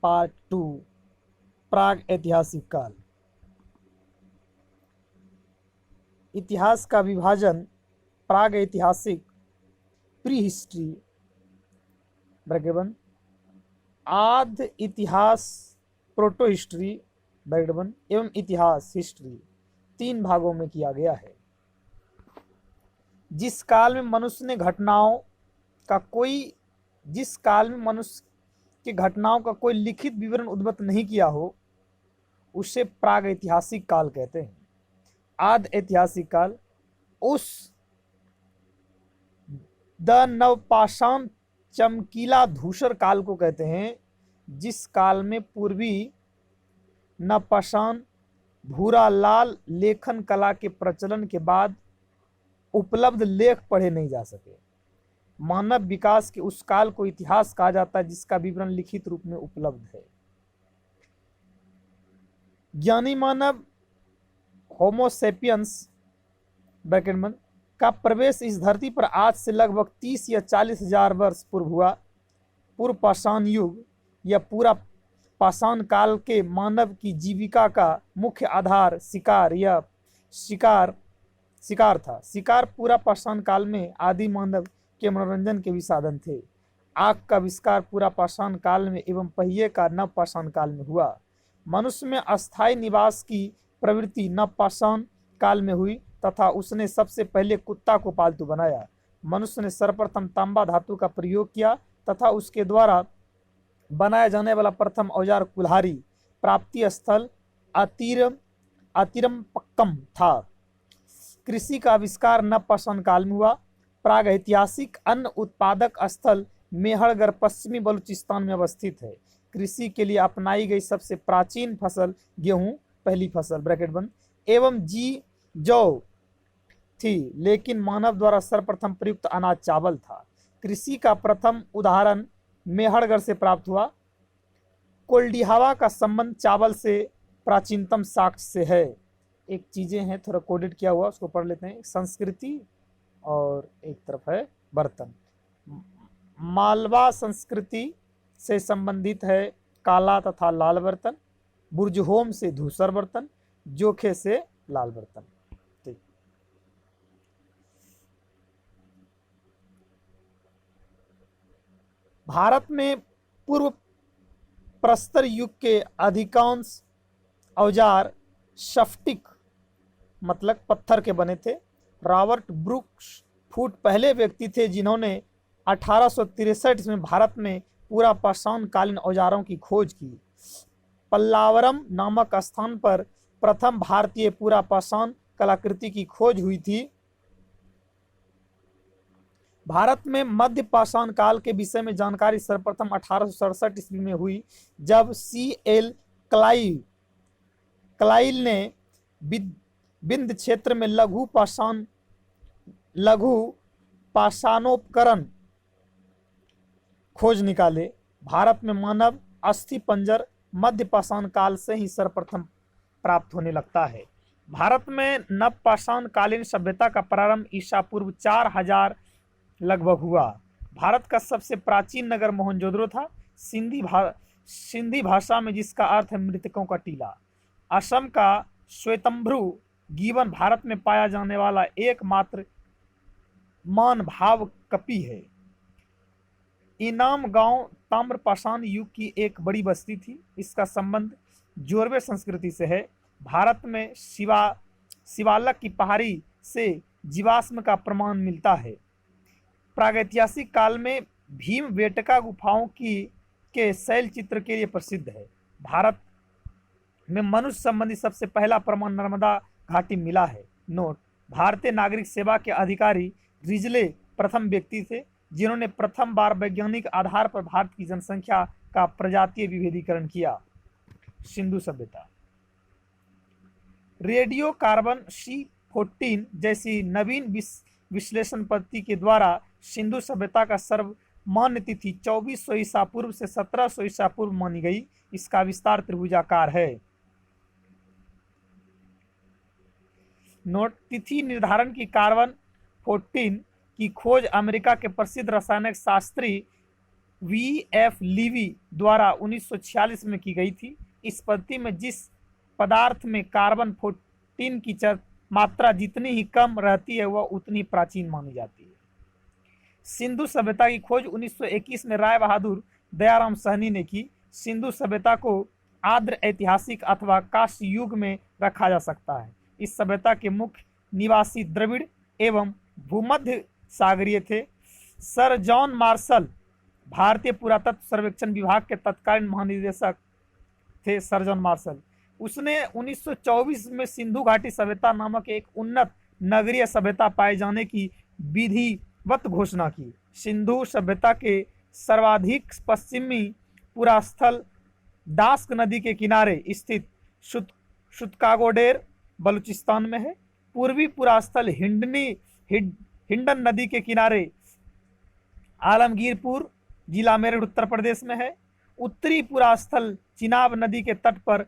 Part 2 प्राग ऐतिहासिक काल। इतिहास का विभाजन प्राग ऐतिहासिक प्री हिस्ट्री ब्रैकेट बंद, आध इतिहास प्रोटो हिस्ट्री ब्रैकेट बंद एवं इतिहास हिस्ट्री 3 भागों में किया गया है। जिस काल में मनुष्य के घटनाओं का कोई लिखित विवरण उद्भूत नहीं किया हो उसे प्राग ऐतिहासिक काल कहते हैं। आद ऐतिहासिक काल उस द नवपाषाण चमकीला धूसर काल को कहते हैं जिस काल में पूर्वी नवपाषाण भूरा लाल लेखन कला के प्रचलन के बाद उपलब्ध लेख पढ़े नहीं जा सके। मानव विकास के उस काल को इतिहास कहा जाता है जिसका विवरण लिखित रूप में उपलब्ध है। ज्ञानी मानव होमोसेपियंस ब्रैकेट में का प्रवेश इस धरती पर आज से लगभग 30 या 40 हजार वर्ष पूर्व हुआ। पूर्व पाषाण युग या पूरा पाषाण काल के मानव की जीविका का मुख्य आधार शिकार था। शिकार पूरा पाषाण काल में आदि मानव के मनोरंजन के भी साधन थे। आग का आविष्कार पूरा पाषाण काल में एवं पहिए का नव पाषाण काल में हुआ। मनुष्य में अस्थायी निवास की प्रवृत्ति नव पाषाण काल में हुई तथा उसने सबसे पहले कुत्ता को पालतू बनाया। मनुष्य ने सर्वप्रथम तांबा धातु का प्रयोग किया तथा उसके द्वारा बनाया जाने वाला प्रथम औजार कुल्हाड़ी प्राप्ति स्थल अतिरमपक्कम था। कृषि का आविष्कार नवपाषाण काल में हुआ। प्राग ऐतिहासिक अन्न उत्पादक स्थल मेहरगढ़ पश्चिमी बलूचिस्तान में अवस्थित है। कृषि के लिए अपनाई गई सबसे प्राचीन फसल गेहूं पहली फसल ब्रैकेट बंद एवं जौ थी, लेकिन मानव द्वारा सर्वप्रथम प्रयुक्त अनाज चावल था। कृषि का प्रथम उदाहरण मेहरगढ़ से प्राप्त हुआ। कोल्डिहावा का संबंध चावल से प्राचीनतम साक्ष्य से है। एक चीजें हैं थोड़ा कोडेड किया हुआ उसको पढ़ लेते हैं। संस्कृति और एक तरफ है बर्तन। मालवा संस्कृति से संबंधित है काला तथा लाल बर्तन। बुर्जहोम से धूसर बर्तन, जोखे से लाल बर्तन। ठीक। भारत में पूर्व प्रस्तर युग के अधिकांश औजार स्फटिक मतलब पत्थर के बने थे। रॉबर्ट ब्रूक्स फूट पहले व्यक्ति थे जिन्होंने 1863 में भारत में पूरा पाषाण कालीन औजारों की खोज की। पल्लावरम नामक स्थान पर प्रथम भारतीय पूरा पाषाण कलाकृति की खोज हुई थी। भारत में मध्य पाषाण काल के विषय में जानकारी सर्वप्रथम 1867 ईस्वी में हुई जब C.L. क्लाइल ने विंध्य क्षेत्र में लघु पाषाणोपकरण खोज निकाले। भारत में मानव अस्थि पंजर मध्य पाषाण काल से ही सर्वप्रथम प्राप्त होने लगता है। भारत में नव पाषाण कालीन सभ्यता का प्रारंभ ईसा पूर्व 4000 लगभग हुआ। भारत का सबसे प्राचीन नगर मोहनजोदड़ो था। सिंधी भाषा में जिसका अर्थ है मृतकों का टीला। असम का श्वेतंभ्रू गिबन भारत में पाया जाने वाला एकमात्र मान भाव कपि है। इनाम गांव ताम्र पाषाण युग की एक बड़ी बस्ती थी। इसका संबंध जोरवे संस्कृति से है। भारत में शिवालक की पहाड़ी से जीवाश्म का प्रमाण मिलता है। प्रागैतिहासिक काल में भीमबेटका गुफाओं के शैल चित्र के लिए प्रसिद्ध है। भारत में मनुष्य संबंधी सबसे पहला प्रमाण नर्मदा घाटी मिला है। नोट: भारतीय नागरिक सेवा के अधिकारी रिजले प्रथम व्यक्ति थे जिन्होंने प्रथम बार वैज्ञानिक आधार पर भारत की जनसंख्या का प्रजातीय विभेदीकरण किया। सिंधु सभ्यता। रेडियो कार्बन C14 जैसी नवीन विश्लेषण पद्धति के द्वारा सिंधु सभ्यता का सर्वमान्य तिथि 2400 ईसा पूर्व से 1700 ईसा पूर्व मानी गई। इसका विस्तार त्रिभुजाकार है। नोट: तिथि निर्धारण की कार्बन 14 की खोज अमेरिका के प्रसिद्ध रसायनिक शास्त्री V.F. लीवी द्वारा 1946 में की गई थी। इस पद्धति में जिस पदार्थ में कार्बन 14 की मात्रा जितनी ही कम रहती है वह उतनी प्राचीन मानी जाती है। सिंधु सभ्यता की खोज 1921 में राय बहादुर दयाराम सहनी ने की। सिंधु सभ्यता को आर्द्र ऐतिहासिक अथवा कांस्य युग में रखा जा सकता है। इस सभ्यता के मुख्य निवासी द्रविड़ एवं भूमध्य सागरीय थे। सर जॉन मार्शल भारतीय पुरातत्व सर्वेक्षण विभाग के तत्कालीन महानिदेशक थे। सर जॉन मार्शल उसने 1924 में सिंधु घाटी सभ्यता नामक एक उन्नत नगरीय सभ्यता पाए जाने की विधिवत घोषणा की। सिंधु सभ्यता के सर्वाधिक पश्चिमी पुरास्थल दास्क नदी के किनारे स्थित शुतकागोडेर बलूचिस्तान में है। पूर्वी पुरास्थल हिंडन नदी के किनारे आलमगीरपुर जिला मेरठ उत्तर प्रदेश में है। उत्तरी पुरास्थल चिनाब नदी के तट पर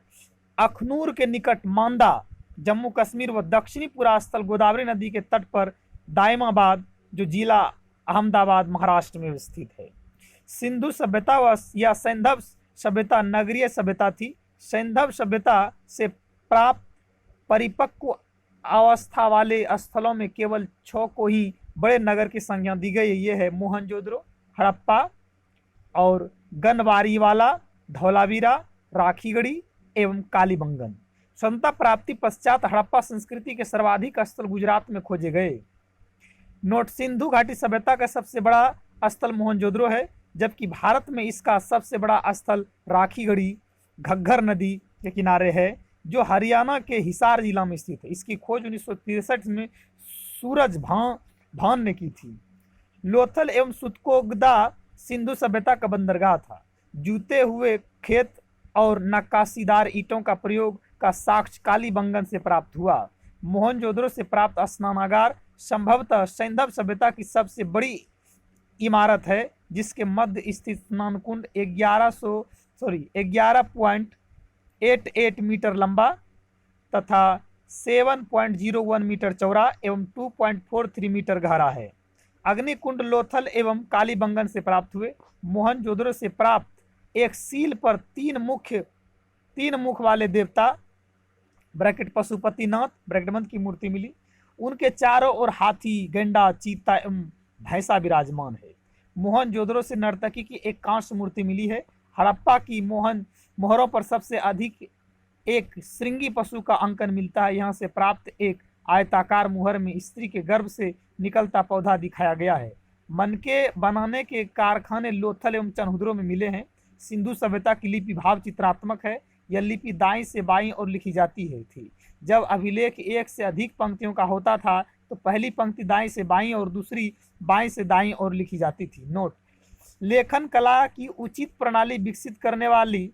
अखनूर के निकट मांदा जम्मू कश्मीर व दक्षिणी पुरास्थल गोदावरी नदी के तट पर दायमाबाद जो जिला अहमदाबाद महाराष्ट्र में स्थित है। सिंधु सभ्यता या सैंधव सभ्यता नगरीय सभ्यता थी। सैंधव सभ्यता से प्राप्त परिपक्व अवस्था वाले स्थलों में केवल 6 को ही बड़े नगर की संज्ञा दी गई। ये है मोहनजोदड़ो, हड़प्पा और गनबारीवाला, धौलावीरा, राखीगढ़ी एवं कालीबंगन। स्वतंत्रता प्राप्ति पश्चात हड़प्पा संस्कृति के सर्वाधिक स्थल गुजरात में खोजे गए। नोट: सिंधु घाटी सभ्यता का सबसे बड़ा स्थल मोहनजोदड़ो है, जबकि भारत में इसका सबसे बड़ा स्थल राखीगढ़ी घग्गर नदी के किनारे है जो हरियाणा के हिसार जिला में स्थित है। इसकी खोज 1963 में सूरज भान ने की थी। लोथल एवं सुतकोगदा सिंधु सभ्यता का बंदरगाह था। जूते हुए खेत और नक्काशीदार ईंटों का प्रयोग का साक्ष्य कालीबंगन से प्राप्त हुआ। मोहनजोदड़ो से प्राप्त स्नानागार संभवतः सैंधव सभ्यता की सबसे बड़ी इमारत है, जिसके मध्य स्थित स्नान कुंड 11.88 मीटर लंबा तथा 7.01 मीटर चौड़ा एवं 2.43 मीटर गहरा है। अग्निकुंड लोथल एवं कालीबंगन से प्राप्त हुए। मोहनजोदड़ो से प्राप्त एक सील पर तीन मुख वाले देवता ब्रैकेट पशुपतिनाथ ब्रैकेट बंद की मूर्ति मिली। उनके चारों ओर हाथी, गैंडा, चीता एवं भैंसा विराजमान है। मोहनजोदड़ो से नर्तकी की एक कांस्य मूर्ति मिली है। हड़प्पा की मोहरों पर सबसे अधिक एक श्रृंगी पशु का अंकन मिलता है। यहाँ से प्राप्त एक आयताकार मुहर में स्त्री के गर्भ से निकलता पौधा दिखाया गया है। मनके बनाने के कारखाने लोथल एवं चनहुदरो में मिले हैं। सिंधु सभ्यता की लिपि भाव चित्रात्मक है। यह लिपि दाईं से बाईं ओर लिखी जाती है थी। जब अभिलेख एक से अधिक पंक्तियों का होता था तो पहली पंक्ति दाईं से बाईं और दूसरी बाईं से दाईं ओर लिखी जाती थी। नोट: लेखन कला की उचित प्रणाली विकसित करने वाली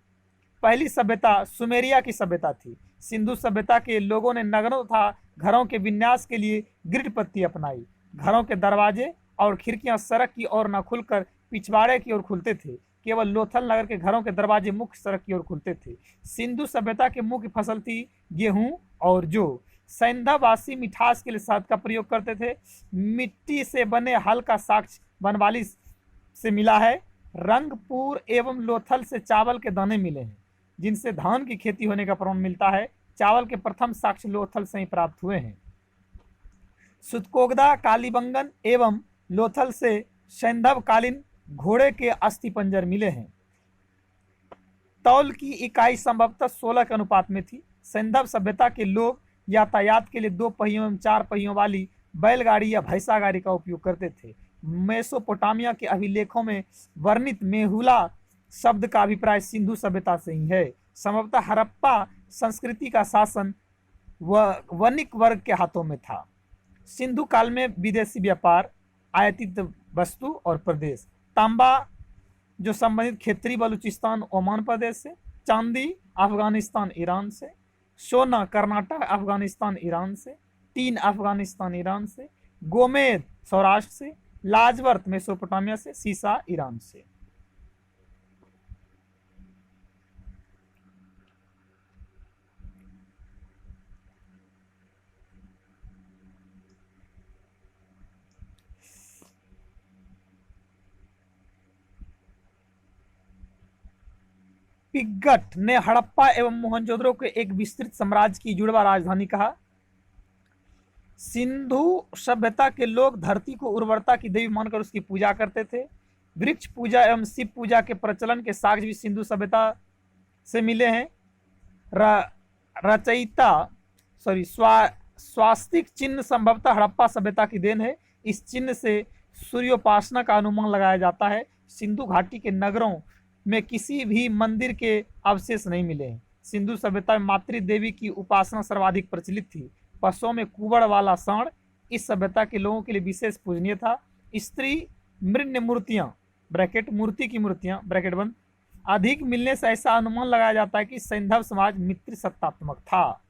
पहली सभ्यता सुमेरिया की सभ्यता थी। सिंधु सभ्यता के लोगों ने नगरों तथा घरों के विन्यास के लिए ग्रिड पत्ती अपनाई। घरों के दरवाजे और खिड़कियां सड़क की ओर न खुलकर पिछवाड़े की ओर खुलते थे। केवल लोथल नगर के घरों के दरवाजे मुख्य सड़क की ओर खुलते थे। सिंधु सभ्यता की मुख्य फसल थी गेहूं और जौ। सैंधववासी मिठास के लिए शहद का प्रयोग करते थे। मिट्टी से बने हल का साक्ष्य बनवाली से मिला है। रंगपुर एवं लोथल से चावल के दाने मिले हैं, जिनसे धान की खेती होने का प्रमाण मिलता है। चावल के प्रथम साक्ष्य लोथल से ही प्राप्त हुए हैं। सुतकोगदा, कालीबंगन एवं लोथल से सैंधवकालीन घोड़े के अस्थिपंजर मिले हैं। तौल की इकाई संभवतः 16 के अनुपात में थी। सैंधव सभ्यता के लोग यातायात के लिए 2 पहियों एवं 4 पहियों वाली बैलगाड़ी या भैंसा गाड़ी का उपयोग करते थे। मेसोपोटामिया के अभिलेखों में वर्णित मेहुला शब्द का अभिप्राय सिंधु सभ्यता से ही है। संभवतः हड़प्पा संस्कृति का शासन वणिक वर्ग के हाथों में था। सिंधु काल में विदेशी व्यापार, आयातित वस्तु और प्रदेश: तांबा जो संबंधित खेतरी बलूचिस्तान ओमान प्रदेश से, चांदी अफगानिस्तान ईरान से, सोना कर्नाटक अफगानिस्तान ईरान से, टीन अफगानिस्तान ईरान से, गोमेद सौराष्ट्र से, लाजवर्त मेसोपोटामिया से, सीसा ईरान से। पिग्गट ने हड़प्पा एवं मोहनजोदड़ो को एक विस्तृत साम्राज्य की जुड़वा राजधानी कहा। सिंधु सभ्यता के लोग धरती को उर्वरता की देवी मानकर उसकी पूजा करते थे। वृक्ष पूजा एवं शिव पूजा के प्रचलन के साक्ष्य भी सिंधु सभ्यता से मिले हैं। स्वास्तिक चिन्ह संभवतः हड़प्पा सभ्यता की देन है। इस चिन्ह से सूर्योपासना का अनुमान लगाया जाता है। सिंधु घाटी के नगरों में किसी भी मंदिर के अवशेष नहीं मिले हैं। सिंधु सभ्यता में मातृ देवी की उपासना सर्वाधिक प्रचलित थी। पशुओं में कुबड़ वाला सांड इस सभ्यता के लोगों के लिए विशेष पूजनीय था। स्त्री मृण्य मूर्तियां ब्रैकेट मूर्ति की मूर्तियां ब्रैकेट बंद अधिक मिलने से ऐसा अनुमान लगाया जाता है कि सैंधव समाज मित्र सत्तात्मक था।